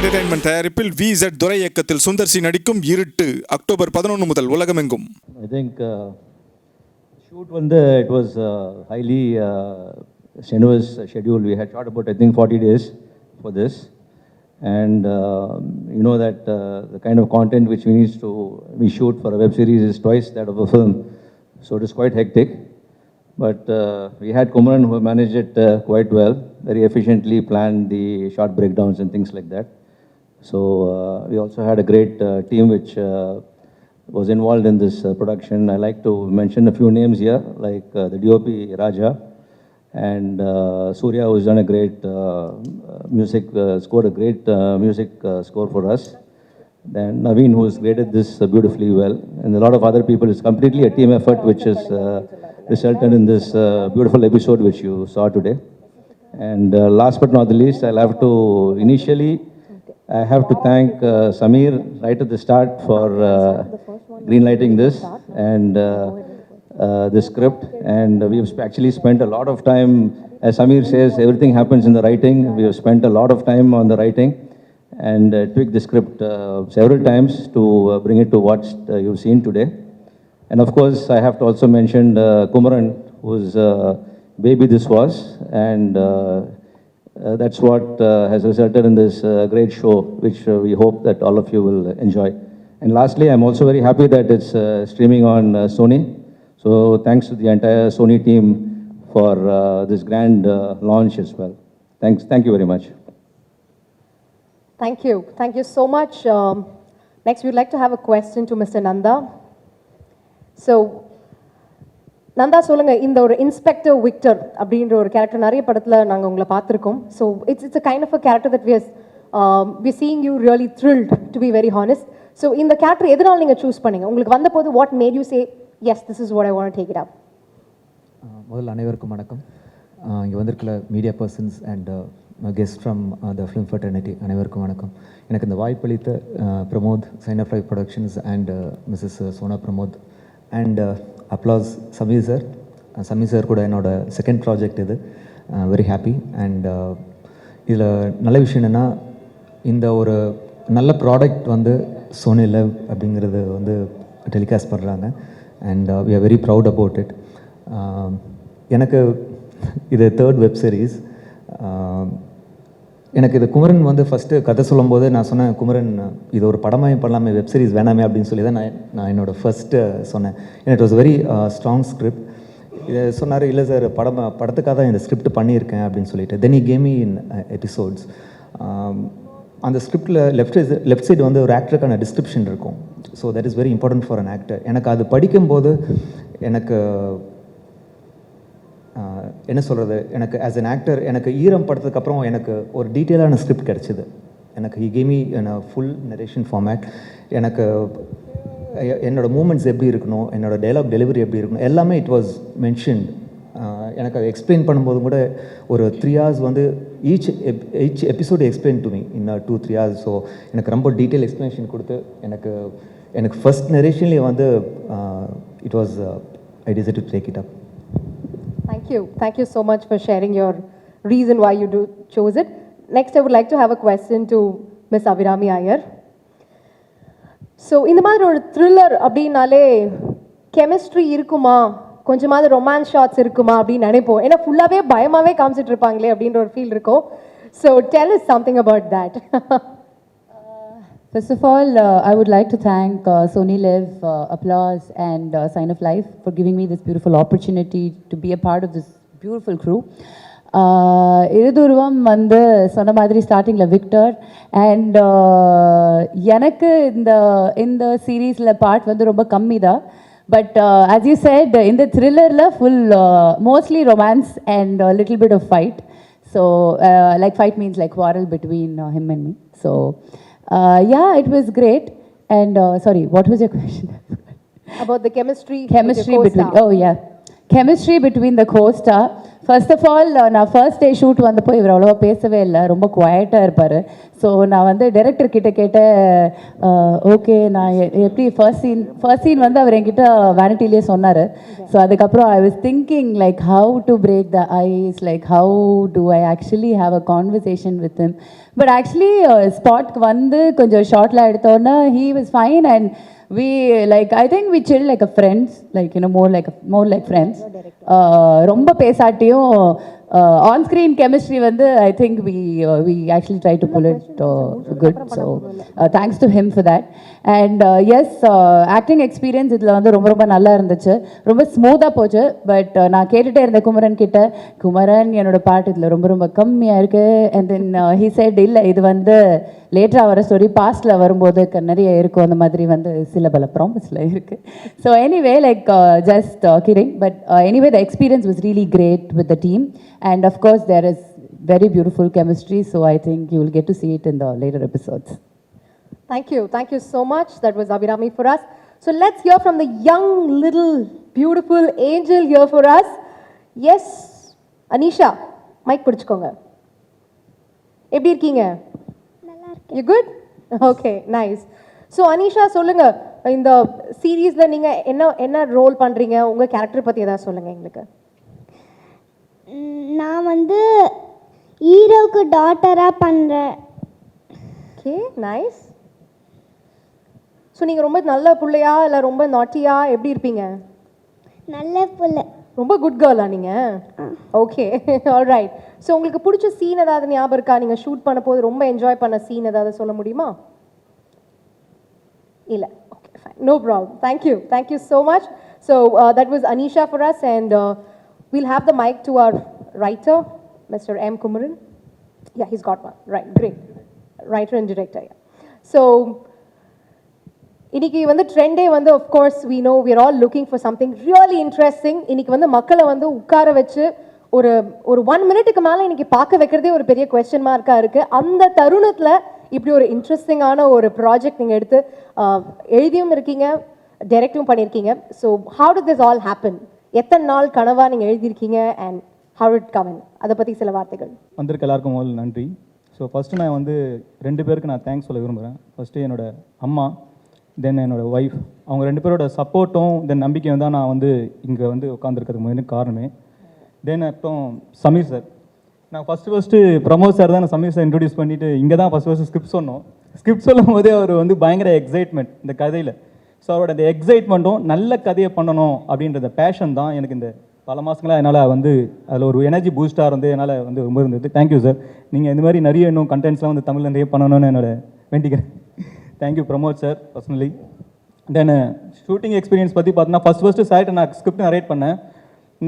Entertainment தயாரிப்பில் VZ துரை இயக்கத்தில் Sundar C நடிக்கும் இருட்டு அக்டோபர் 11 முதல் உலகமெங்கும். I think shoot it was highly strenuous schedule. We had shot about 40 days for this, and you know that the kind of content which we shoot for a web series is twice that of a film, so it is quite hectic. But we had Kumaran who managed it quite well, very efficiently planned the shot breakdowns and things like that. So we also had a great team which was involved in this production. I like to mention a few names here, like the DOP Raja and Surya, who's done a great scored a great music score for us. Then Naveen, who has graded this beautifully well, and a lot of other people. It's completely a team effort which has resulted in this beautiful episode which you saw today. And last but not the least, I have to thank Samir right at the start for greenlighting this and the script. And we've actually spent a lot of time, as Samir says, everything happens in the writing. We have spent a lot of time on the writing and tweaked the script several times to bring it to what you've seen today. And of course, I have to also mention Kumaran, whose baby this was, and that's what has resulted in this great show, which we hope that all of you will enjoy. And lastly, I'm also very happy that it's streaming on Sony. So thanks to the entire Sony team for this grand launch as well. Thank you very much. Thank you so much. Next, we'd like to have a question to Mr. Nandha. So, Nandha சொல்லுங்க, இந்த ஒரு inspector Victor அப்படின்ற ஒரு character நிறைய படத்துல நாங்க உங்களை பார்த்திருக்கோம். So it's a kind of a character that we're seeing you really thrilled, to be very honest. So இந்த கேரக்டர் எதனால நீங்க சூஸ் பண்ணீங்க? உங்களுக்கு வந்தபோது what made you say yes, this is what I want to take it up? முதல்ல அனைவருக்கும் வணக்கம். இங்கே வந்திருக்கிற media persons and guest from the film fraternity அனைவருக்கும் வணக்கம். எனக்கு இந்த வாய்ப்பளித்த Pramod, Sign of Life Productions and Mrs Sona Pramod and Applause Sameer sir கூட என்னோட செகண்ட் ப்ராஜெக்ட் இது. Very happy. அண்ட் இதில் நல்ல விஷயம் என்னென்னா, இந்த ஒரு நல்ல ப்ராடக்ட் வந்து சோனி லைவ் அப்படிங்கிறது வந்து டெலிகாஸ்ட் பண்ணுறாங்க. And we are very proud about it. எனக்கு இது தேர்ட் வெப் சீரிஸ். எனக்கு இது குமரன் வந்து ஃபஸ்ட்டு கதை சொல்லும்போது நான் சொன்னேன், குமரன் இது ஒரு படமே பண்ணலாமே, வெப் சீரிஸ் வேணாமே அப்படின்னு சொல்லி தான் நான் என்னோடய ஃபஸ்ட்டு சொன்னேன். It was very strong script. இதை சொன்னார், இல்லை சார் படத்துக்காக தான் இந்த ஸ்கிரிப்ட் பண்ணியிருக்கேன் அப்படின்னு சொல்லிட்டு. Then came me in episodes. அந்த ஸ்கிரிப்டில் லெஃப்ட் சைடு வந்து ஒரு ஆக்டருக்கான டிஸ்கிரிப்ஷன் இருக்கும். So that is very important for an actor. எனக்கு அது படிக்கும்போது எனக்கு என்ன சொல்கிறது, எனக்கு ஆஸ் அன் ஆக்டர் எனக்கு ஈரம் படத்துக்கப்புறம் எனக்கு ஒரு டீட்டெயிலான ஸ்கிரிப்ட் கிடச்சிது. எனக்கு he came me in full narration format. எனக்கு என்னோடய மூமெண்ட்ஸ் எப்படி இருக்கணும், என்னோடய டைலாக் டெலிவரி எப்படி இருக்கணும், எல்லாமே இட் வாஸ் மென்ஷன்ட். எனக்கு அதை எக்ஸ்பிளைன் பண்ணும்போது கூட ஒரு 3 hours வந்து each episode explain to me in 2-3 hours. So எனக்கு ரொம்ப டீட்டெயில் எக்ஸ்ப்ளனேஷன் கொடுத்து எனக்கு ஃபஸ்ட் நரேஷன்லேயே வந்து it was I decide to take it up. Thank you so much for sharing your reason why you chose it. Next, I would like to have a question to Miss Abhirami Iyer. So, இந்த மாதிரி ஒரு thriller அப்படின்னாலே chemistry இருக்குமா, கொஞ்சமாவது romance shots இருக்குமா அப்படின்னு நினைப்போம். ஏன்னா ஃபுல்லாகவே பயமாகவே காமிச்சிட்டு இருப்பாங்களே அப்படின்ற ஒரு ஃபீல் இருக்கும். So, tell us something about that. First of all, I would like to thank Sony Liv, Applause and Sign of Life for giving me this beautiful opportunity to be a part of this beautiful crew. Iru Dhuruvam வந்து சொன்ன மாதிரி ஸ்டார்டிங்கில் Victor and எனக்கு இந்த சீரீஸில் part வந்து ரொம்ப கம்மி தான். பட் ஆஸ் யூ செட், இந்த த்ரில்லரில் full mostly romance and little bit of fight. So like fight means like quarrel between him and me. So yeah, it was great. And sorry, what was your question? About the chemistry between, oh yeah, chemistry between the co-star. First of all நான் first day shoot வந்தப்போ இவர் அவ்வளோவா பேசவே இல்லை, ரொம்ப குவாய்ட்டாக இருப்பார். So நான் வந்து டைரக்டர் கிட்ட கேட்டேன், ஓகே நான் எப்படி ஃபர்ஸ்ட் சீன் வந்து அவர் என்கிட்ட வேனிட்டிலேயே சொன்னார். ஸோ அதுக்கப்புறம் I was thinking like how to break the ice, like how to I actually have a conversation with him. But actually ஸ்பாட்க்கு வந்து கொஞ்சம் ஷார்ட்லாம் எடுத்தோன்னே he was fine and we like I think we chill like a friends, like you know, more like friends. ரொம்ப பேசாட்டியும் on screen chemistry வந்து I think we actually try to pull it good, so thanks to him for that. And yes, acting experience இதுல வந்து ரொம்ப நல்லா இருந்துச்சு, ரொம்ப ஸ்மூத்தா போச்சு. பட் நான் கேட்டுட்டே இருந்தேன் குமரன் கிட்ட, குமரன் என்னோட பாட்டு இதுல ரொம்ப கம்மியா இருக்கு. அண்ட் தென் he said இல்ல இது வந்து லேட்டரா வர ஸ்டோரி, பாஸ்ட்ல வரும்போது நிறைய இருக்கும், அந்த மாதிரி வந்து சில பல ப்ராமிஸ்ல இருக்கு. So anyway like just kidding, but anyway the experience was really great with the team. And of course, there is very beautiful chemistry, so I think you will get to see it in the later episodes. Thank you so much. That was Abhirami for us. So let's hear from the young, little, beautiful angel here for us. Yes, Anisha, mic பிடிச்சுக்கோங்க. எப்படி இருக்கீங்க? நல்லா இருக்கேன். You good? Okay, nice. So Anisha, சொல்லுங்க, இந்த சீரீஸ்ல நீங்க என்ன role பண்றீங்க? உங்க கேரக்டர் பத்தி ஏதாவது சொல்லுங்க எங்களுக்கு. நான் வந்து ஹீரோக்கு டாட்டராக பண்ணுறேன். Okay, nice. ஸோ நீங்கள் ரொம்ப நல்ல பிள்ளையா இல்லை ரொம்ப நாட்டியா எப்படி இருப்பீங்க? நல்ல பிள்ளை. ரொம்ப குட் கேர்லா நீங்கள்? Okay, alright. ஸோ உங்களுக்கு பிடிச்ச சீன் ஏதாவது ஞாபகம் இருக்கா? நீங்கள் ஷூட் பண்ண போது ரொம்ப என்ஜாய் பண்ண சீன் ஏதாவது சொல்ல முடியுமா? இல்லை, okay, fine, no problem. Thank you so much. So that was Anisha for us, and we'll have the mic to our writer, Mr. M. Kumaran. Yeah, he's got one. Right, great. Writer and director, yeah. So, இன்னைக்கு வந்து ட்ரெண்டே வந்து of course we know we are all looking for something really interesting. இன்னைக்கு வந்து மக்களை வந்து உட்கார வச்சு ஒரு 1 மினிட்டுக்கு மேலே இன்னைக்கு பார்க்க வைக்கிறதே ஒரு பெரிய கொஸ்டின் மார்க்காக இருக்குது. அந்த தருணத்தில் இப்படி ஒரு இன்ட்ரெஸ்டிங்கான ஒரு ப்ராஜெக்ட் நீங்கள் எடுத்து எழுதியும் இருக்கீங்க, டைரக்டும் பண்ணியிருக்கீங்க. So how did this all happen? எத்தனை நாள் கனவாக நீங்கள் எழுதியிருக்கீங்க and how did it come in? அதை பற்றி சில வார்த்தைகள். வந்திருக்க எல்லாருக்கும் முதல்ல நன்றி. ஸோ ஃபஸ்ட்டு நான் வந்து 2 பேருக்கு நான் தேங்க்ஸ் சொல்ல விரும்புகிறேன். ஃபஸ்ட்டு என்னோடய அம்மா, தென் என்னோடய ஒய்ஃப். அவங்க 2 பேரோட சப்போர்ட்டும் தென் நம்பிக்கையும் தான் நான் வந்து இங்கே வந்து உட்காந்துருக்கிறதுக்கு முதல்ல காரணமே. தென் அப்புறம் சமீர் சார். நான் ஃபஸ்ட்டு பிரமோத் சார் தான் நான் சமீர் சார் இன்ட்ரடியூஸ் பண்ணிவிட்டு இங்கே தான் ஃபஸ்ட்டு ஸ்கிரிப்ட் சொன்னோம். ஸ்கிரிப்ட் சொல்லும் போதே அவர் வந்து பயங்கர எக்ஸைட்மெண்ட் இந்த கதையில். ஸோ அவரோட அந்த எக்ஸைட்மெண்ட்டும் நல்ல கதையை பண்ணணும் அப்படின்றத பேஷன் தான் எனக்கு இந்த பல மாதங்களாக என்னால் வந்து அதில் ஒரு எனர்ஜி பூஸ்டாக இருந்து என்னால் வந்து ரொம்ப இருந்தது. Thank you sir. நீங்கள் இந்த மாதிரி நிறைய இன்னும் கண்டென்ட்ஸ்லாம் வந்து தமிழில் நிறைய பண்ணணும்னு என்னோட வேண்டிக்கிறேன். Thank you Pramod sir personally. Then shooting experience பற்றி பார்த்தீங்கன்னா ஃபஸ்ட்டு சார்கிட்ட நான் ஸ்கிரிப்ட்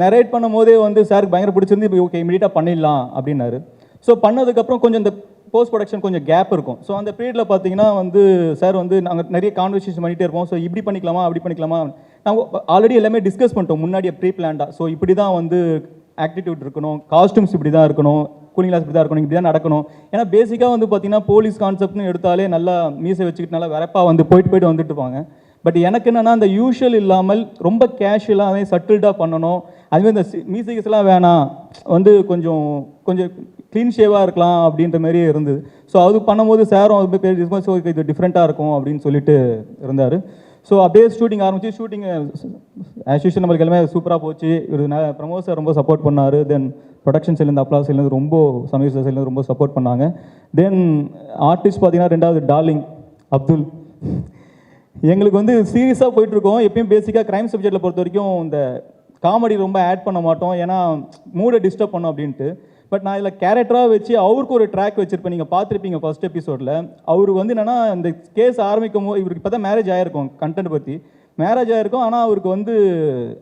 நரேட் பண்ணும் போதே வந்து சாருக்கு பயங்கர பிடிச்சிருந்து இப்போ ஓகே இமீடியட்டாக பண்ணிடலாம் அப்படின்னாரு. ஸோ பண்ணதுக்கப்புறம் கொஞ்சம் இந்த போஸ்ட் ப்ரொடக்ஷன் கொஞ்சம் கேப் இருக்கும். ஸோ அந்த பீரியடில் பார்த்தீங்கன்னா வந்து சார் வந்து நாங்கள் நிறைய கான்வர்சேஷன் பண்ணிகிட்டே இருப்போம். ஸோ இப்படி பண்ணிக்கலாமா அப்படி பண்ணிக்கலாமா, நாங்கள் ஆல்ரெடி எல்லாமே டிஸ்கஸ் பண்ணிட்டோம் முன்னாடியே ப்ரீ பிளான்டாக. ஸோ இப்படி தான் வந்து ஆக்டிடியூட் இருக்கணும், காஸ்டியூம்ஸ் இப்படி தான் இருக்கணும், கூலிங் கிளாஸ் இப்படி தான் இருக்கணும், இப்படி தான் நடக்கணும். ஏன்னா பேசிக்காக வந்து பார்த்தீங்கன்னா போலீஸ் கான்செப்ட்னு எடுத்தாலே நல்லா மீசை வச்சுக்கிட்டு நல்லா வரப்பாக வந்து போயிட்டு வந்துட்டு இருப்பாங்க. பட் எனக்கு என்னென்னா அந்த யூஷுவல் இல்லாமல் ரொம்ப கேஷுவலாகவே சட்டில்டாக பண்ணணும். அதுமாதிரி இந்த மியூசிக்ஸ்லாம் வேணாம், வந்து கொஞ்சம் க்ளீன் ஷேவாக இருக்கலாம் அப்படின்ற மாதிரி இருந்தது. ஸோ அது பண்ணும்போது சாரும் அது ஸோ இது டிஃப்ரெண்ட்டாக இருக்கும் அப்படின்னு சொல்லிட்டு இருந்தார். ஸோ அப்படியே ஷூட்டிங் ஆரம்பிச்சு ஷூட்டிங் ஆஸ் யூஷுவல் நம்மளுக்கு எல்லாமே சூப்பராக போச்சு. இவர் பிரமோத் சார் ரொம்ப சப்போர்ட் பண்ணார். தென் ப்ரொடக்ஷன் சைட்லேருந்து அப்ளாஸ் சைட்லேருந்து ரொம்ப சமீர் சார் சைட்லேருந்து ரொம்ப சப்போர்ட் பண்ணாங்க. தென் ஆர்டிஸ்ட் பார்த்தீங்கன்னா 2வது டார்லிங் அப்துல். எங்களுக்கு வந்து சீரியஸாக போயிட்டுருக்கோம். எப்பயும் பேசிக்காக க்ரைம் சப்ஜெக்டில் பொறுத்த வரைக்கும் இந்த காமெடி ரொம்ப ஆட் பண்ண மாட்டோம், ஏன்னா மூடை டிஸ்டர்ப் பண்ணோம் அப்படின்ட்டு. பட் நான் இதில் கேரக்டராக வச்சு அவருக்கு ஒரு ட்ராக் வச்சுருப்பேன். நீங்கள் பார்த்துருப்பீங்க ஃபர்ஸ்ட் எபிசோடில். அவர் வந்து என்னென்னா இந்த கேஸ் ஆரம்பிக்கும் போது இவருக்கு இப்போ தான் மேரேஜ் ஆகிருக்கும், கண்டென்ட் பற்றி மேரேஜ் ஆகிருக்கும். ஆனால் அவருக்கு வந்து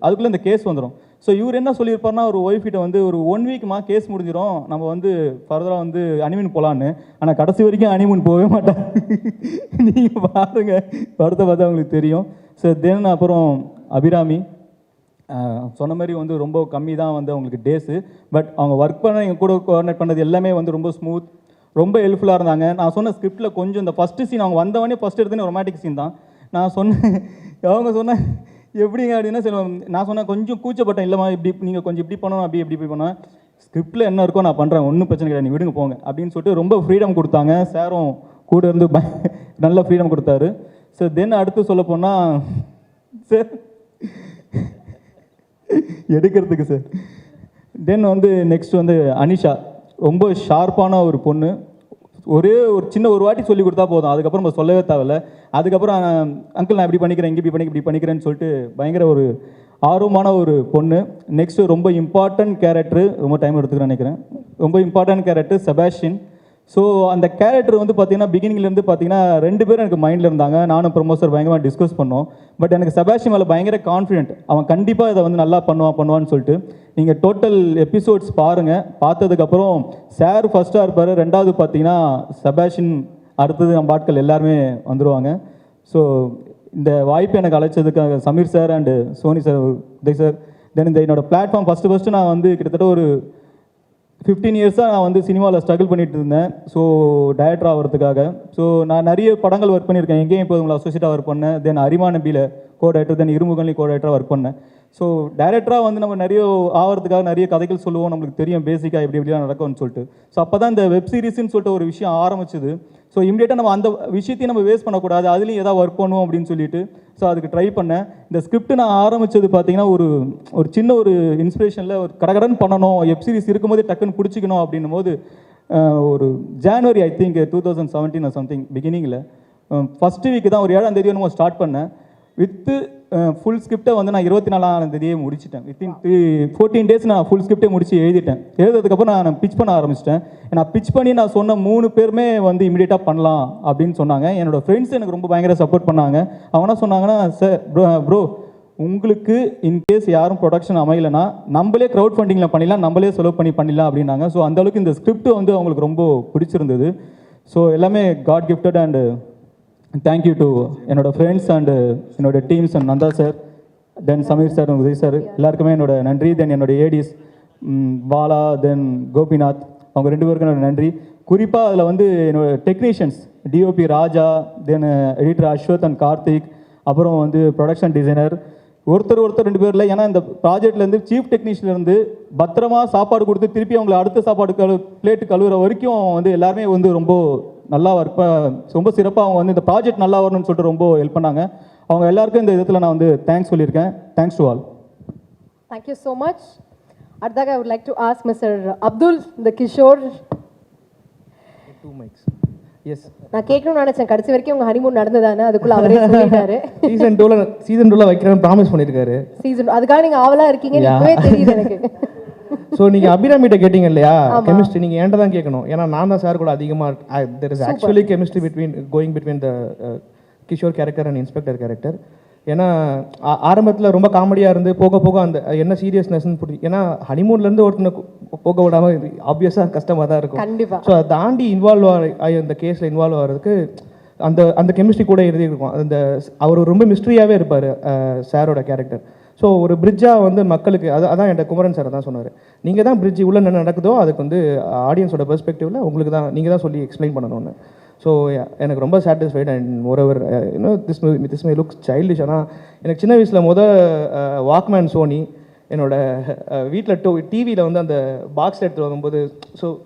அதுக்குள்ளே இந்த கேஸ் வந்துடும். ஸோ இவர் என்ன சொல்லியிருப்பார்னா ஒரு ஒய்ஃப்கிட்ட வந்து ஒரு 1 வீக்மா கேஸ் முடிஞ்சிடும், நம்ம வந்து ஃபர்தராக வந்து ஹனிமூன் போகலான்னு. ஆனால் கடைசி வரைக்கும் ஹனிமூன் போகவே மாட்டாங்க. நீங்கள் பாருங்கள் படத்தை பார்த்தா அவங்களுக்கு தெரியும். ஸோ தென் அப்புறம் அபிராமி சொன்ன மாதிரி வந்து ரொம்ப கம்மி தான் வந்து அவங்களுக்கு டேஸு. பட் அவங்க ஒர்க் பண்ண எங்கள் கூட கோஆர்டினேட் பண்ணது எல்லாமே வந்து ரொம்ப ஸ்மூத், ரொம்ப ஹெல்ப்ஃபுல்லாக இருந்தாங்க. நான் சொன்ன ஸ்கிரிப்டில் கொஞ்சம் இந்த ஃபஸ்ட்டு சீன் அவங்க வந்தவொடனே ஃபஸ்ட் எடுத்தோன்னே ரொமாட்டிக் சீன் தான் நான் சொன்னேன். அவங்க சொன்னேன் எப்படிங்க அப்படின்னா சரி நான் சொன்னேன் கொஞ்சம் கூச்சப்பட்டேன், இல்லைம்மா இப்படி நீங்கள் கொஞ்சம் இப்படி பண்ணணும், அப்படி எப்படி இப்படி பண்ணேன், ஸ்கிரிப்டில் என்ன இருக்கோ நான் பண்ணுறேன், ஒன்றும் பிரச்சனை கிடையாது, நீ விடுங்க போங்க அப்படின்னு சொல்லிட்டு ரொம்ப ஃப்ரீடம் கொடுத்தாங்க. சாரும் கூட இருந்து நல்ல ஃப்ரீடம் கொடுத்தாரு. சார் தென் அடுத்து சொல்ல போனால் சார் எடுக்கிறதுக்கு சார் தென் வந்து நெக்ஸ்ட் வந்து அனிஷா, ரொம்ப ஷார்ப்பான ஒரு பொண்ணு. ஒரே ஒரு சின்ன ஒரு வாட்டி சொல்லி கொடுத்தா போதும், அதுக்கப்புறம் நம்ம சொல்லவே தேவையில்ல. அதுக்கப்புறம் அங்கிள் நான் இப்படி பண்ணிக்கிறேன், இங்கே இப்படி பண்ணிக்கிறேன்னு சொல்லிட்டு பயங்கர ஒரு ஆர்வமான ஒரு பொண்ணு. நெக்ஸ்ட்டு ரொம்ப இம்பார்ட்டன்ட் கேரக்டரு, ரொம்ப டைம் எடுத்துக்கிறேன்னு நினைக்கிறேன், ரொம்ப இம்பார்ட்டன்ட் கேரக்டர் செபாஸ்டியன். ஸோ அந்த கேரக்டர் வந்து பார்த்தீங்கன்னா பிகினிங்லேருந்து பார்த்தீங்கன்னா 2 பேரும் எனக்கு மைண்டில் இருந்தாங்க. நானும் ப்ரொமோசர் பயங்கரமாக டிஸ்கஸ் பண்ணோம். பட் எனக்கு செபாஸ்டியன் மேலே பயங்கர கான்ஃபிடென்ட், அவன் கண்டிப்பாக இதை வந்து நல்லா பண்ணுவான்னு சொல்லிட்டு. நீங்கள் டோட்டல் எபிசோட்ஸ் பாருங்கள், பார்த்ததுக்கப்புறம் சார் ஃபஸ்ட்டாக இருப்பார், 2வது பார்த்தீங்கன்னா செபாஸ்டியன், அடுத்தது நம்ம ஆட்கள் எல்லாருமே வந்துடுவாங்க. ஸோ இந்த வாய்ப்பு எனக்கு அழைச்சதுக்காக Sameer sir and Soni sir, Uday sir, then இந்த என்னோடய பிளாட்ஃபார்ம் ஃபஸ்ட்டு நான் வந்து கிட்டத்தட்ட ஒரு 15 இயர்ஸாக நான் வந்து சினிமாவில் ஸ்ட்ரகிள் பண்ணிட்டு இருந்தேன். ஸோ டைரக்டர் ஆகிறதுக்காக. ஸோ நான் நிறைய படங்கள் ஒர்க் பண்ணியிருக்கேன், எங்கேயும் இப்போ உங்களை அசோசியேட்டாக ஒர்க் பண்ணேன், தென் அரிமா நம்பியில் கோ டைரக்டர், தென் இருமுகன்லையும் கோ டைரக்டராக ஒர்க் பண்ணேன். ஸோ டைரக்டராக வந்து நம்ம நிறைய ஆகிறதுக்காக நிறைய கதைகள் சொல்லுவோம், நம்மளுக்கு தெரியும் பேசிக்காக எப்படிலாம் நடக்கும்னு சொல்லிட்டு. ஸோ அப்போ தான் இந்த வெப் சீரிஸ்ன்னு சொல்லிட்டு ஒரு விஷயம் ஆரம்பிச்சது. ஸோ இமீடியட்டாக நம்ம அந்த விஷயத்தையும் நம்ம வேஸ்ட் பண்ணக்கூடாது, அதுலேயும் ஏதாவது ஒர்க் பண்ணுவோம் அப்படின்னு சொல்லிட்டு ஸோ அதுக்கு ட்ரை பண்ணேன். இந்த ஸ்கிரிப்ட் நான் ஆரம்பித்தது பார்த்தீங்கன்னா ஒரு சின்ன ஒரு இன்ஸ்பிரேஷனில் ஒரு கடகடன் பண்ணணும், வெப் சீரிஸ் இருக்கும்போதே டக்குன்னு பிடிச்சிக்கணும் அப்படின்னும் போது ஒரு ஜான்வரி ஐ திங்க் 2017 சம்திங் பிகினிங்கில் ஃபஸ்ட்டு வீக் தான் ஒரு 7ஆம் தேதி நம்ம ஸ்டார்ட் பண்ணேன். வித்து ஃபுல் ஸ்கிரிப்டை வந்து நான் 24ஆம் தேதியே முடிச்சிட்டேன். வித்தின் 14 டேஸ் நான் ஃபுல் ஸ்கிரிப்டே முடிச்சு எழுதிட்டேன். எழுதுறதுக்கப்புறம் நான் பிச் பண்ண ஆரம்பிச்சிட்டேன். நான் பிச் பண்ணி நான் சொன்ன 3 பேருமே வந்து இமீடியட்டாக பண்ணலாம் அப்படின்னு சொன்னாங்க. என்னோடய ஃப்ரெண்ட்ஸ் எனக்கு ரொம்ப பயங்கர சப்போர்ட் பண்ணாங்க. அவங்க என்ன சொன்னாங்கன்னா, சார் ப்ரோ உங்களுக்கு இன்கேஸ் யாரும் ப்ரொடக்ஷன் அமையலைன்னா நம்மளே க்ரௌட் ஃபண்டிங்கில் பண்ணிடலாம், நம்மளே செலவு பண்ணிடலாம் அப்படின்னாங்க. ஸோ அந்தளவுக்கு இந்த ஸ்கிரிப்ட் வந்து அவங்களுக்கு ரொம்ப பிடிச்சிருந்தது. ஸோ எல்லாமே god gifted and thank you to என்னோடய ஃப்ரெண்ட்ஸ் அண்டு என்னோடய teams and Nanda sir, then Sameer sir, Uday sir, எல்லாருக்குமே என்னோட நன்றி. தென் என்னோடய ஏடிஸ் பாலா, தென் கோபிநாத், அவங்க 2 பேருக்கும் என்னோட நன்றி. குறிப்பாக அதில் வந்து என்னோட technicians DOP Raja, then editor Aswath and Karthik, அப்புறம் வந்து ப்ரொடக்ஷன் டிசைனர் ஒருத்தர் 2 பேரில். ஏன்னா இந்த ப்ராஜெக்ட்லேருந்து சீஃப் டெக்னீஷியன்லேருந்து பத்திரமா சாப்பாடு கொடுத்து திருப்பி அவங்களை அடுத்த சாப்பாடு பிளேட்டு கழுவுற வரைக்கும் வந்து எல்லாருமே வந்து ரொம்ப நல்லா ஒர்க், ரொம்ப சிறப்பாக அவங்க வந்து இந்த ப்ராஜெக்ட் நல்லா வரணும்னு சொல்லிட்டு ரொம்ப ஹெல்ப் பண்ணாங்க. அவங்க எல்லாருக்கும் இந்த விதத்தில் நான் வந்து தேங்க்ஸ் சொல்லியிருக்கேன். Thanks to all. Thank you so much. அடுத்ததாக I would like to ask Mr. Abdul the Kishore. 2 mics. Yes. நான் கேட்கணும்னு நினைச்சேன், கடைசி வரைக்கும் உங்க ஹனிமூன் நடந்ததானே, அதுக்குள்ள அவரே சொல்லிட்டாரு. சீசன் 2ல வைக்கிறேன்னு ப்ராமிஸ் பண்ணியிருக்காரு. சீசன் அதுக்காக நீங்க ஆவலா இருக்கீங்கன்னு இப்பவே தெரியுது எனக்கு. ஸோ நீங்கள் அபிராமிட்ட கேட்டீங்க இல்லையா கெமிஸ்ட்ரி, நீங்கள் என்கிட்ட தான் கேட்கணும். ஏன்னா நான் தான் சார் கூட அதிகமாக there is actually chemistry between the Kishore character and inspector character. ஏன்னா ஆரம்பத்தில் ரொம்ப காமெடியாக இருந்து போக போக அந்த என்ன சீரியஸ்னஸ்ன்னு புரியும். ஏன்னா ஹனிமூன்லேருந்து ஒருத்தனை போக விடாமல் ஆப்வியஸாக கஷ்டமாக தான் இருக்கும். கண்டிப்பாக. ஸோ அதை தாண்டி இன்வால்வ் ஆகி அந்த கேஸில் இன்வால்வ் ஆகிறதுக்கு அந்த கெமிஸ்ட்ரி கூட எழுதியிருக்கும். அந்த அவர் ரொம்ப மிஸ்ட்ரியாகவே இருப்பார் சாரோட கேரக்டர். ஸோ ஒரு பிரிட்ஜாக வந்து மக்களுக்கு அதான் என்கிட்ட குமரன் சார் தான் சொன்னார், நீங்கள் தான் பிரிட்ஜ் உள்ள என்ன நடக்குதோ அதுக்கு வந்து ஆடியன்ஸோட பெர்ஸ்பெக்டிவில் உங்களுக்கு தான் நீங்கள் தான் சொல்லி எக்ஸ்பிளைன் பண்ணணும்னு. ஸோ எனக்கு ரொம்ப satisfied and moreover this my looks childish. ஆனால் எனக்கு சின்ன வயசில் வாக்மேன் சோனி என்னோட வீட்டில் டிவியில் வந்து அந்த பாக்ஸ் எடுத்துகிட்டு வரும்போது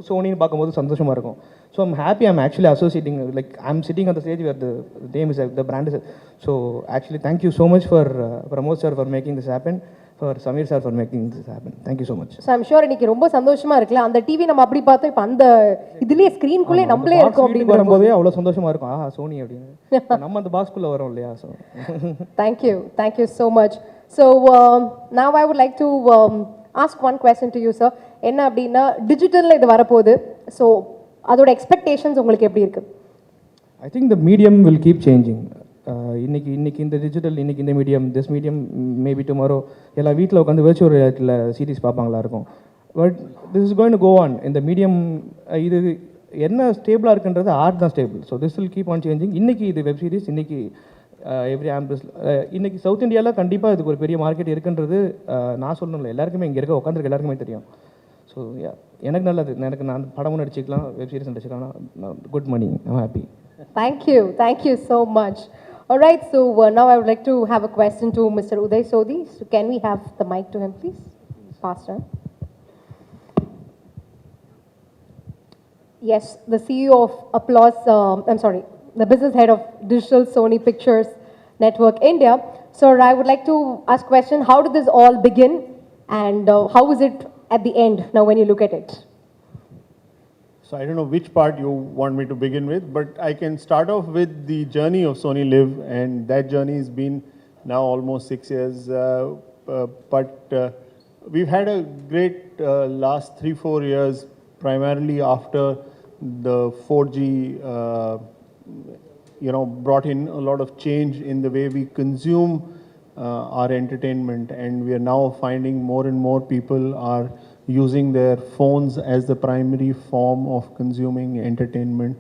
சோனின்னு பார்க்கும்போது சந்தோஷமாக இருக்கும். So I'm happy I'm actually associating like I'm sitting on the stage where the name is the brand is. So actually thank you so much for Pramod sir for making this happen, for Sameer sir for making this happen. Thank you so much. So I'm sure இன்னைக்கு ரொம்ப சந்தோஷமா இருக்குல்ல, அந்த TV நம்ம அப்படி பார்த்தோம், இப்போ அந்த இதுலேயே ஸ்க்ரீனுக்குள்ளே நம்மளே இருக்கோம் அப்படின்னு வரும்போதே அவ்வளோ சந்தோஷமாக இருக்கும். சோனி அப்படின்னு நம்ம அந்த பாக்ஸ்குள்ளே வரோம் இல்லையா. So thank you so much. So now I would like to ask one question to you, sir. என்ன அப்படின்னா டிஜிட்டலில் இது வரப்போகுது, ஸோ அதோட எக்ஸ்பெக்டேஷன்ஸ் உங்களுக்கு எப்படி இருக்குது? I think the medium will keep changing. இன்னைக்கு இந்த டிஜிட்டல், இன்னைக்கு இந்த medium, this medium maybe tomorrow எல்லா வீட்டில் உட்காந்து விர்ச்சுவல் ரியாலிட்டியில் சீரிஸ் பார்ப்பாங்களா இருக்கும். But this is going to go on. இந்த மீடியம் இது என்ன ஸ்டேபிளாக இருக்குன்றது ஆர்ட் தான் stable. So this will keep on changing. இன்னைக்கு இது வெப் சீரிஸ், இன்னைக்கு எவ்ரி ஆம்பிஸ் இன்னைக்கு சவுத் இந்தியாவில் கண்டிப்பாக இதுக்கு ஒரு பெரிய மார்க்கெட் இருக்குன்றது நான் சொல்லணும்ல, எல்லாருக்குமே இங்கே இருக்க உட்காந்துருக்க எல்லாருக்குமே தெரியும். ஸோ எனக்கு நல்லது, எனக்கு நான் படமும் நடிச்சிக்கலாம், வெப் சீரிஸ் நடிச்சிக்கலாம், good money, I'm happy. Thank you so much. All right, so now I would like to have a question to Mr. Uday Sodhi. So can we have the mic to him, please? Faster. Yes, the CEO of Applause, the business head of Digital Sony Pictures Network India. Sir, I would like to ask question, how did this all begin and how is it at the end now when you look at it? So I don't know which part you want me to begin with, but I can start off with the journey of Sony Live, and that journey has been now almost 6 years. But we've had a great last 3-4 years, primarily after the 4G, brought in a lot of change in the way we consume our entertainment, and we are now finding more and more people are using their phones as the primary form of consuming entertainment.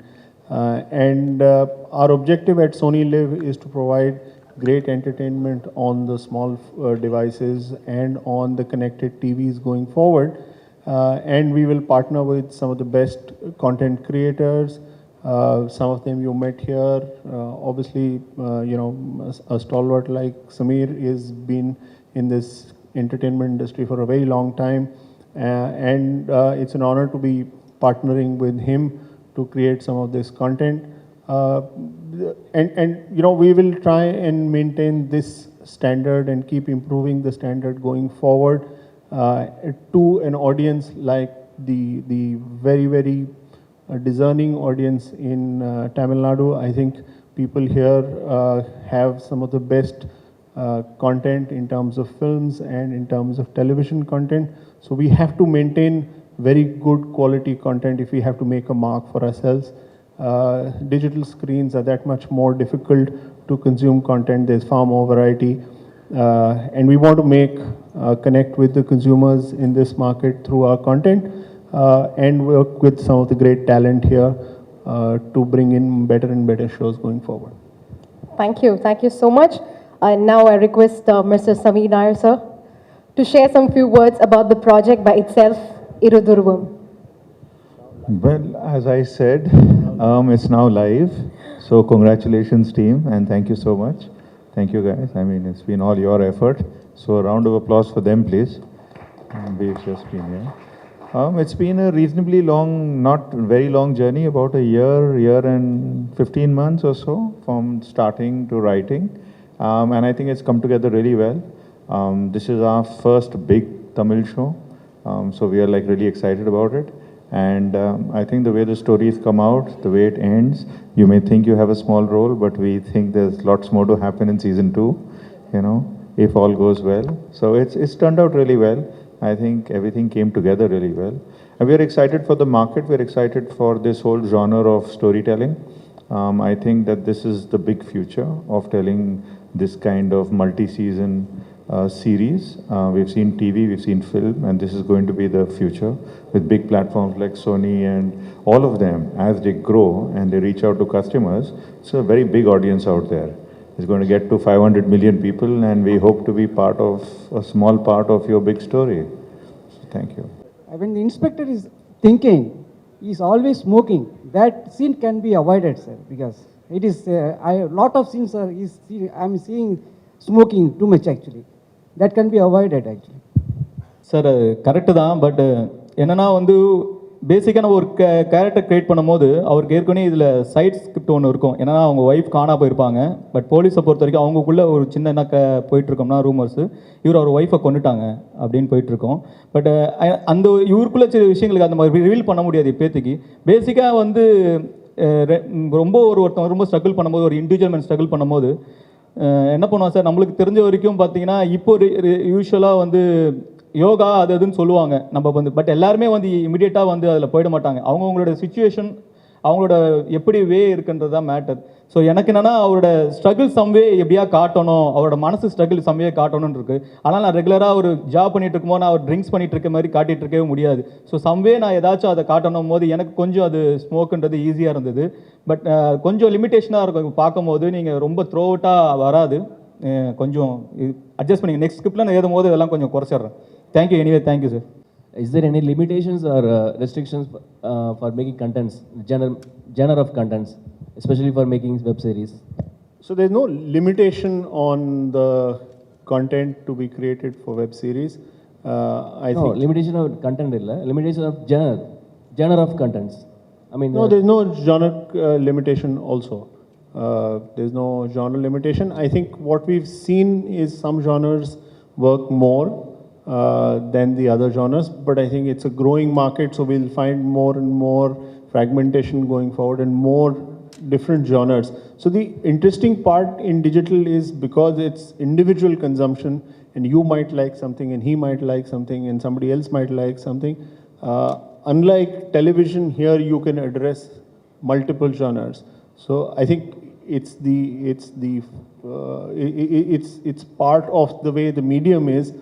Our objective at Sony Live is to provide great entertainment on the small devices and on the connected TVs going forward. And we will partner with some of the best content creators. Some of them you met here. Obviously, a stalwart like Samir has been in this entertainment industry for a very long time. It's an honor to be partnering with him to create some of this content. We will try and maintain this standard and keep improving the standard going forward to an audience like the very, very discerning audience in Tamil Nadu. I think people here have some of the best content in terms of films and in terms of television content. So we have to maintain very good quality content if we have to make a mark for ourselves. Digital screens are that much more difficult to consume content. There's far more variety. And we want to connect with the consumers in this market through our content and work with some of the great talent here to bring in better and better shows going forward. Thank you. Thank you so much. And now I request Mr. Sameer Nair, sir, to share some few words about the project by itself, Iru Dhuruvam. Well, as I said, it's now live. So congratulations, team, and thank you so much. Thank you, guys. I mean, it's been all your effort. So a round of applause for them, please. We've just been here. It's been a reasonably long, not very long journey, about a year and 15 months or so from starting to writing. And I think it's come together really well. This is our first big Tamil show. So we are like really excited about it. And I think the way the stories come out, the way it ends, you may think you have a small role, but we think there's lots more to happen in season 2, if all goes well. So it's turned out really well. I think everything came together really well. And we're excited for the market. We're excited for this whole genre of storytelling. I think that this is the big future of telling this kind of multi-season series. We've seen TV, we've seen film, and this is going to be the future with big platforms like Sony and all of them. As they grow and they reach out to customers, it's a very big audience out there. It's going to get to 500 million people, and we hope to be part of a small part of your big story. So thank you. When the inspector is thinking, he is always smoking. That scene can be avoided, sir, because it is a lot of scenes are. I'm seeing smoking too much actually. That can be avoided actually. Sir correct தான், but என்னென்னா வந்து பேசிக்கான ஒரு character create பண்ணும்போது அவருக்கு ஏற்கனவே இதில் side script ஒன்று இருக்கும். ஏன்னா அவங்க ஒய்ஃப் காணா போயிருப்பாங்க. பட் போலீஸை பொறுத்த வரைக்கும் அவங்களுக்குள்ள ஒரு சின்ன என்ன போயிட்டுருக்கோம்னா ரூமர்ஸு இவர் அவர் ஒய்ஃபை கொண்டுட்டாங்க அப்படின்னு போயிட்டுருக்கோம். பட் அந்த இவருக்குள்ள சில விஷயங்களுக்கு அந்த மாதிரி ரிவீல் பண்ண முடியாது இப்போதைக்கு. பேசிக்காக வந்து ஒருத்தன் ரொம்ப ஸ்ட்ரகிள் பண்ணும்போது, ஒரு இண்டிவிஜுவல் மேன் ஸ்ட்ரகிள் பண்ணும்போது என்ன பண்ணுவோம் சார், நம்மளுக்கு தெரிஞ்ச வரைக்கும் பார்த்தீங்கன்னா இப்போ யூஸ்வலாக வந்து யோகா அது அதுன்னு சொல்லுவாங்க நம்ம வந்து. பட் எல்லாருமே வந்து இமிடியேட்டாக வந்து அதில் போயிட மாட்டாங்க. அவங்களோட சுச்சுவேஷன், அவங்களோட எப்படி வே இருக்குன்றது தான் மேட்டர். ஸோ எனக்கு என்னென்னா அவரோட ஸ்ட்ரகிள் சம்வே எப்படியா காட்டணும், அவரோட மனசு ஸ்ட்ரகிள் சம்வே காட்டணும்னு இருக்குது. ஆனால் நான் ரெகுலராக ஒரு ஜாப் பண்ணிட்டு இருக்கும்போது நான் ஒரு ட்ரிங்க்ஸ் பண்ணிட்டு இருக்க மாதிரி காட்டிகிட்டு இருக்கவே முடியாது. ஸோ சம்வே நான் ஏதாச்சும் அதை காட்டணும் போது எனக்கு கொஞ்சம் அது ஸ்மோக்குன்றது ஈஸியாக இருந்தது. பட் கொஞ்சம் லிமிட்டேஷனாக இருக்கும் பார்க்கும்போது. நீங்கள் ரொம்ப த்ரோ அவுட்டாக வராது, கொஞ்சம் அட்ஜஸ்ட் பண்ணி நெக்ஸ்ட் ஸ்கிரிப்டில் நான் எழுதும் போது இதெல்லாம் கொஞ்சம் குறைச்சிட்றேன். Thank you anyway. Thank you, sir. Is there any limitations or restrictions for making contents, genre of contents, especially for making web series? So there's no limitation on the content to be created for web series. I No, think limitation of content illa, limitation of genre of contents. I mean, no, there's no genre limitation also. There's no genre limitation. I think what we've seen is some genres work more than the other genres, but I think it's a growing market, so we'll find more and more fragmentation going forward and more different genres. So the interesting part in digital is because it's individual consumption, and you might like something and he might like something and somebody else might like something. Unlike television, here you can address multiple genres. So I think it's part of the way the medium is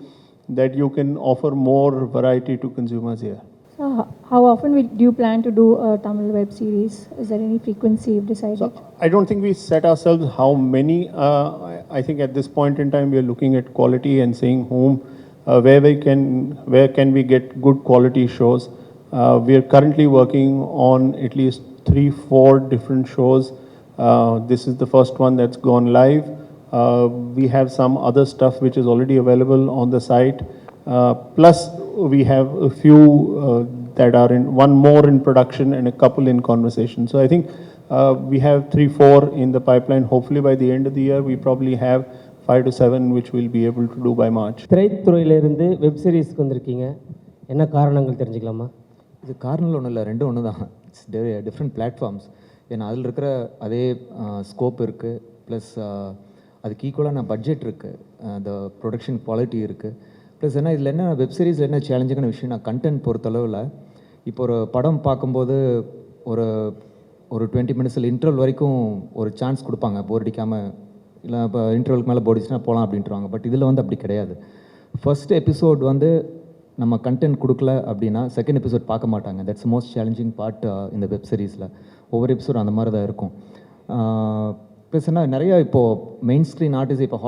that you can offer more variety to consumers here. So how often do you plan to do a Tamil web series? Is there any frequency you've decided? So I don't think we set ourselves how many. I think at this point in time we are looking at quality and saying where can we get good quality shows. We are currently working on at least 3-4 different shows. This is the first one that's gone live. We have some other stuff which is already available on the site. Plus we have a few that are one more in production and a couple in conversation. So I think we have 3-4 in the pipeline. Hopefully by the end of the year we probably have 5 to 7 which we'll be able to do by March. திரைத்துறையிலிருந்து web சீரிஸ்க்கு வந்திருக்கீங்க, என்ன காரணங்கள் தெரிஞ்சுக்கலாமா? இது காரணங்கள் ஒன்றும் இல்லை, ரெண்டும் ஒன்று தான். It's different platforms. ஏன்னா அதில் இருக்கிற அதே ஸ்கோப் இருக்குது, ப்ளஸ் அதுக்கு ஈக்குவலான பட்ஜெட் இருக்குது, அந்த ப்ரொடக்ஷன் குவாலிட்டி இருக்குது. ப்ளஸ் ஏன்னா இதில் என்ன வெப் சீரிஸில் என்ன சேலஞ்சிங்கான விஷயம், நான் கண்டென்ட் பொறுத்தளவில் இப்போ ஒரு படம் பார்க்கும்போது ஒரு 20 மினிட்ஸில் இன்டர்வல் வரைக்கும் ஒரு சான்ஸ் கொடுப்பாங்க, போர் அடிக்காமல். இல்லை இப்போ இன்டர்வலுக்கு மேலே போடிச்சுன்னா போகலாம் அப்படின்ட்டுருவாங்க. பட் இதில் அப்படி கிடையாது. ஃபர்ஸ்ட் எபிசோட் நம்ம கண்டென்ட் கொடுக்கல அப்படின்னா செகண்ட் எபிசோட் பார்க்க மாட்டாங்க. தட்ஸ் மோஸ்ட் சேலஞ்சிங் பார்ட் இந்த வெப் சீரிஸில். ஒவ்வொரு எபிசோட் அந்த மாதிரி தான் இருக்கும். ப்ளஸ் என்ன நிறையா இப்போது மெயின் ஸ்க்ரீன் ஆர்டிஸ்ட், இப்போ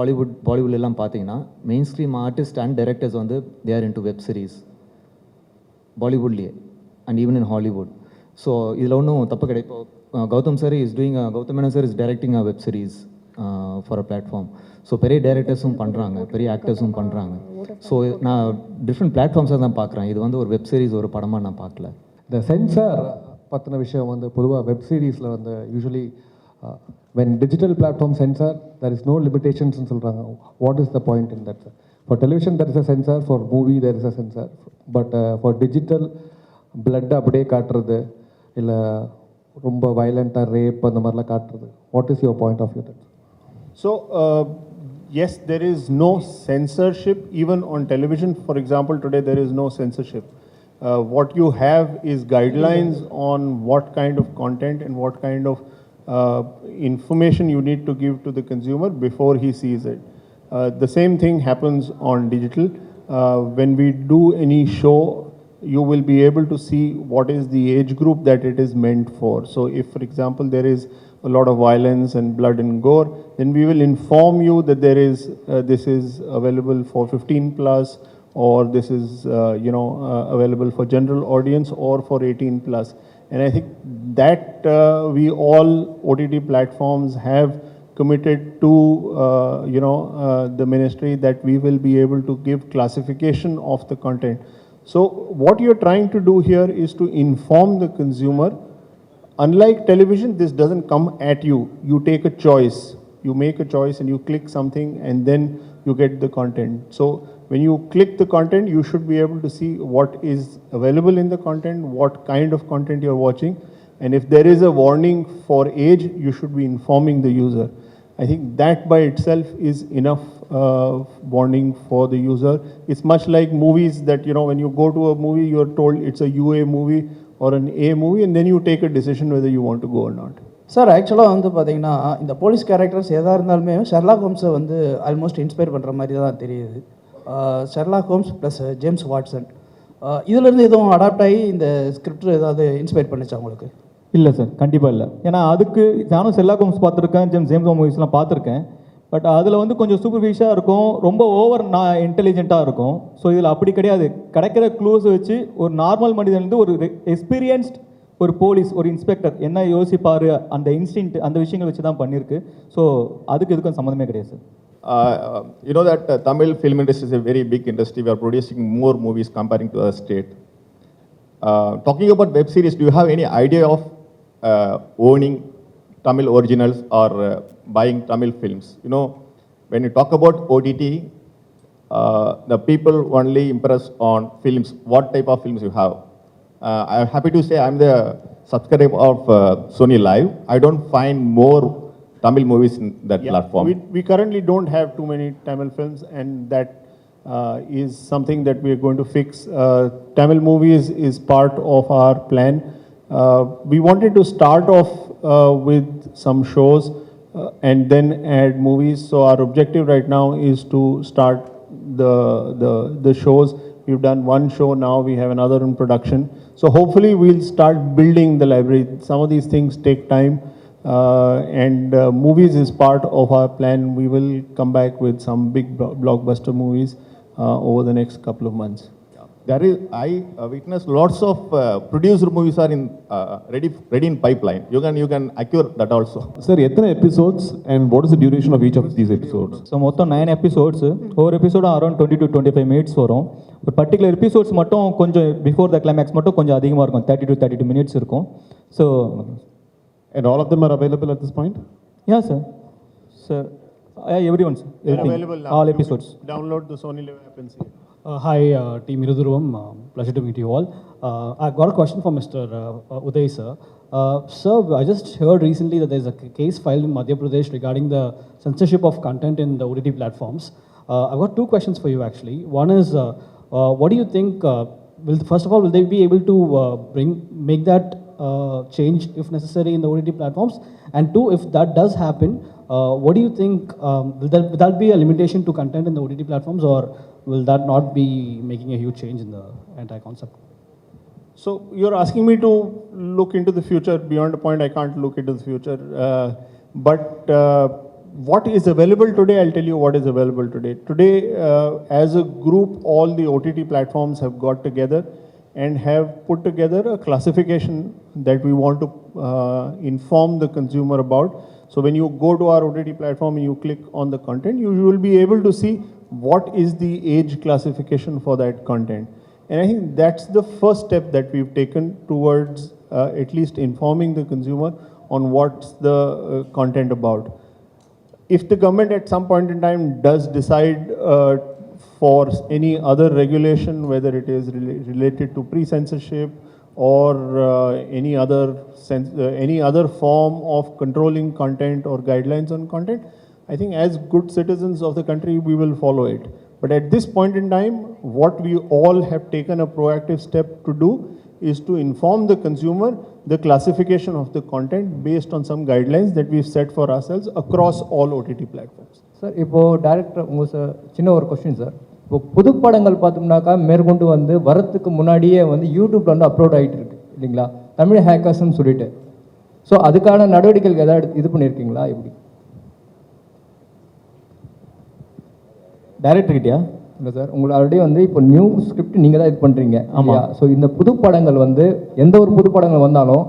பாலிவுட்லாம் பார்த்தீங்கன்னா main screen artist and directors they are in to web series பாலிவுட்லேயே and even in Hollywood. So இதில் ஒன்றும் தப்பு கிடையாது. இப்போ Gautham Menon sir is directing a web series for a platform. So பெரிய டைரக்டர்ஸும் பண்ணுறாங்க, பெரிய ஆக்டர்ஸும் பண்ணுறாங்க. ஸோ நான் டிஃப்ரெண்ட் பிளாட்ஃபார்ம்ஸாக தான் பார்க்குறேன். இது ஒரு வெப் சீரிஸ் ஒரு படமாக நான் பார்க்கல. இந்த சென்சார் பற்றின விஷயம் பொதுவாக வெப் சீரிஸில் usually when digital platform sensor there is no limitations ன்னு சொல்கிறாங்க. What is the point in that sir? For television there is a sensor, for movie there is a sensor, but for digital blood அப்படியே காட்டுறது, இல்லை ரொம்ப வயலண்ட்டாக rape அந்த மாதிரிலாம் காட்டுறது, what is your point of view that? So yes, there is no censorship even on television. For example, today there is no censorship. What you have is guidelines on what kind of content and what kind of information you need to give to the consumer before he sees it. The same thing happens on digital. When we do any show, you will be able to see what is the age group that it is meant for. So if, for example, there is a lot of violence and blood and gore, then we will inform you that this is available for 15 plus, or this is available for general audience or for 18 plus. And I think that we all OTT platforms have committed to the ministry that we will be able to give classification of the content. So what you're trying to do here is to inform the consumer. Unlike television, this doesn't come at you. You take a choice. You make a choice and you click something and then you get the content. So when you click the content, you should be able to see what is available in the content, what kind of content you're watching. And if there is a warning for age, you should be informing the user. I think that by itself is enough warning for the user. It's much like movies that, when you go to a movie, you're told it's a UA movie or an A movie, and then you take a decision whether you want to go or not. Sir ஆக்சுவலாக பார்த்தீங்கன்னா இந்த police characters எதாக இருந்தாலுமே Sherlock ஹோம்ஸை almost inspire பண்ணுற மாதிரி தான் தெரியுது. Sherlock Holmes plus James Watson, இதிலேருந்து எதுவும் அடாப்ட் ஆகி இந்த ஸ்கிரிப்ட் ஏதாவது இன்ஸ்பயர் பண்ணிச்சா உங்களுக்கு? இல்லை சார், கண்டிப்பாக இல்லை. ஏன்னா அதுக்கு நானும் ஷெர்லாக் ஹோம்ஸ் பார்த்துருக்கேன், ஜேம்ஸ் மூவிஸ்லாம் பார்த்துருக்கேன். பட் அதில் கொஞ்சம் சூப்பர்ஃபிஷியலாக இருக்கும், ரொம்ப ஓவர் இன்டெலிஜென்ட்டாக இருக்கும். ஸோ இதில் அப்படி கிடையாது. கிடைக்கிற க்ளூஸை வச்சு ஒரு நார்மல் மனிதன்லேருந்து ஒரு எக்ஸ்பீரியன்ஸ்ட் ஒரு போலீஸ் ஒரு இன்ஸ்பெக்டர் என்ன யோசிப்பார் அந்த இன்ஸ்டிங்க்ட் அந்த விஷயங்கள் வச்சு தான் பண்ணியிருக்கு. ஸோ அதுக்கு இதுக்கும் சம்மந்தமே கிடையாது sir. You know that Tamil film industry is a very big industry. We are producing more movies comparing to other state. Talking about web series, do you have any idea of owning Tamil originals or buying Tamil films? You know, when you talk about OTT, the people only impress on films. What type of films you have? I'm happy to say I'm the subscriber of Sony Live. I don't find more Tamil movies in that platform. We currently don't have too many Tamil films, and that is something that we are going to fix. Tamil movies is part of our plan. We wanted to start off with some shows and then add movies. So our objective right now is to start the shows. We've done one show now, we have another in production. So hopefully we'll start building the library. Some of these things take time. And movies is part of our plan. We will come back with some big blockbuster movies over the next couple of months. I witnessed lots of producer movies are in ready in pipeline. You can acquire that also. Sir, எத்தனை episodes and what is the duration of each of these episodes? So மொத்தம் 9 episodes. ஒவ்வொரு எபிசோடும் around 20 to 25 minutes வரும். ஒரு particular episodes மட்டும் கொஞ்சம் before the climax மட்டும் கொஞ்சம் அதிகமாக இருக்கும், 30 to 32 minutes இருக்கும். So And all of them are available at this point? Yeah, sir. Sir, everyone, sir. They're available now. All episodes. Download the Sony Live app and see. Hi, team Iru Dhuruvam. Pleasure to meet you all. I've got a question for Mr. Uday, sir. Sir, I just heard recently that there's a case filed in Madhya Pradesh regarding the censorship of content in the OTT platforms. I've got two questions for you, actually. One is, what do you think, first of all, will they be able to make that change if necessary in the OTT platforms? And two, if that does happen, what do you think, will that be a limitation to content in the OTT platforms, or will that not be making a huge change in the entire concept? So you're asking me to look into the future. Beyond a point, I can't look into the future. But what is available today, I'll tell you what is available today. Today, as a group, all the OTT platforms have got together and have put together a classification that we want to inform the consumer about. So when you go to our OTT platform and you click on the content, you will be able to see what is the age classification for that content. And I think that's the first step that we've taken towards at least informing the consumer on what's the content about. If the government at some point in time does decide for any other regulation, whether it is related to pre-censorship or any other form of controlling content or guidelines on content, I think as good citizens of the country, we will follow it. But at this point in time, what we all have taken a proactive step to do is to inform the consumer the classification of the content based on some guidelines that we've set for ourselves across all OTT platforms. Sir இப்போது director உங்கள் சின்ன ஒரு question sir. இப்போ புது படங்கள் பார்த்தோம்னாக்கா மேற்கொண்டு வந்து வரத்துக்கு முன்னாடியே வந்து யூடியூப்ல வந்து அப்லோட் ஆகிட்டு இருக்கு இல்லைங்களா, தமிழ் ஹேக்கர்ஸ்ன்னு சொல்லிட்டு. ஸோ அதுக்கான நடவடிக்கைகள் ஏதாவது இது பண்ணியிருக்கீங்களா? எப்படி டைரக்டர் கிட்டயா? இல்லை சார், உங்களை ஆல்ரெடி வந்து இப்போ நியூ ஸ்கிரிப்ட் நீங்கள் தான் இது பண்ணுறீங்க. ஆமாம். ஸோ இந்த புது படங்கள் வந்து எந்த ஒரு புது படங்கள் வந்தாலும்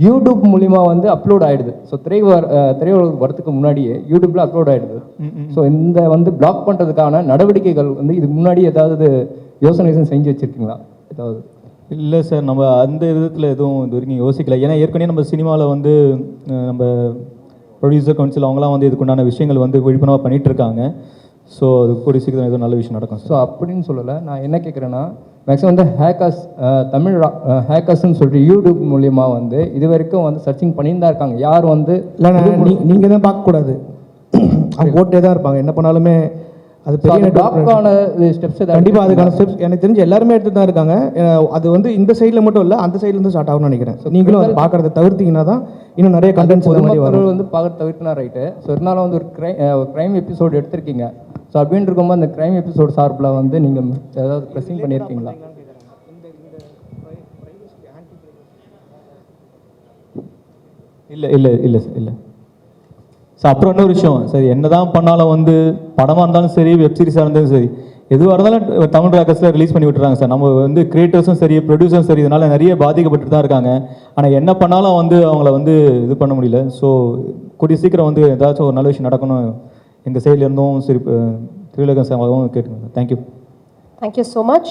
யூடியூப் மூலிமா வந்து அப்லோட் ஆகிடுது. ஸோ திரையுலகம் வரத்துக்கு முன்னாடியே யூடியூப்பில் அப்லோட் ஆகிடுது. ஸோ இந்த வந்து பிளாக் பண்ணுறதுக்கான நடவடிக்கைகள் வந்து இதுக்கு முன்னாடி ஏதாவது யோசனை செஞ்சு வச்சுருக்கீங்களா ஏதாவது? இல்லை சார், நம்ம அந்த விதத்தில் எதுவும் இது வரைக்கும் யோசிக்கல. ஏன்னா ஏற்கனவே நம்ம சினிமாவில் வந்து நம்ம ப்ரொடியூசர் கவுன்சில் அவங்களாம் வந்து இதுக்குண்டான விஷயங்கள் வந்து விழிப்புணர்வாக பண்ணிகிட்ருக்காங்க. ஸோ அது கூடிய சீக்கிரம் ஏதோ நல்ல விஷயம் நடக்கும். ஸோ அப்படின்னு சொல்லலை, நான் என்ன கேட்குறேன்னா மேக்ஸிமம் வந்து ஹேக்கர்ஸ் தமிழ் ஹேக்கர்ஸ்ன்னு சொல்லிட்டு யூடியூப் மூலிமா வந்து இது வரைக்கும் வந்து சர்ச்சிங் பண்ணியிருந்தா இருக்காங்க. யார் வந்து இல்லை நீங்கள் தான் பார்க்கக்கூடாது, அவங்க ஓட்டே தான் இருப்பாங்க என்ன பண்ணாலுமே. அது பெரிய டாப்கான ஸ்டெப்ஸ் கண்டிப்பாக அதுக்கான ஸ்டெப்ஸ் எனக்கு தெரிஞ்சு எல்லாருமே எடுத்து தான் இருக்காங்க. அது வந்து இந்த சைடில் மட்டும் இல்லை, அந்த சைட்லேருந்து ஸ்டார்ட் ஆகும்னு நினைக்கிறேன். நீங்களும் அதை பார்க்குறத தவிர்த்தீங்கன்னா தான் இன்னும் நிறைய கண்டென்ட்ஸ் வந்து பார்க்குறது தவிர்த்துனா ரைட்டு. ஸோ இருந்தாலும் வந்து ஒரு க்ரைம் எபிசோடு எடுத்திருக்கீங்க. ஸோ அப்படின்னு இருக்கும்போது அந்த க்ரைம் எபிசோட் சார்பில் வந்து நீங்கள் ஏதாவது ப்ரெஸ்ஸிங் பண்ணியிருக்கீங்களா? இல்லை இல்லை இல்லை சார், இல்லை சார். அப்புறம் இன்னொரு விஷயம் சார், என்ன தான் பண்ணாலும் வந்து படமாக இருந்தாலும் சரி, வெப் சீரிஸாக இருந்தாலும் சரி, எதுவாக இருந்தாலும் தமிழ் ராக்கர்ஸில் ரிலீஸ் பண்ணி விட்டுறாங்க சார். நம்ம வந்து கிரியேட்டர்ஸும் சரி ப்ரொடியூசரும் சரி இதனால் நிறைய பாதிக்கப்பட்டு தான் இருக்காங்க. ஆனால் என்ன பண்ணாலும் வந்து அவங்கள வந்து இது பண்ண முடியல. ஸோ கூடிய சீக்கிரம் வந்து ஏதாச்சும் ஒரு நல்ல விஷயம் நடக்கணும் எங்கள் சைட்லேருந்தும் சரி திரையுலகம் சார்பாகவும் கேட்டுக்கோங்க. Thank you. Thank you so much.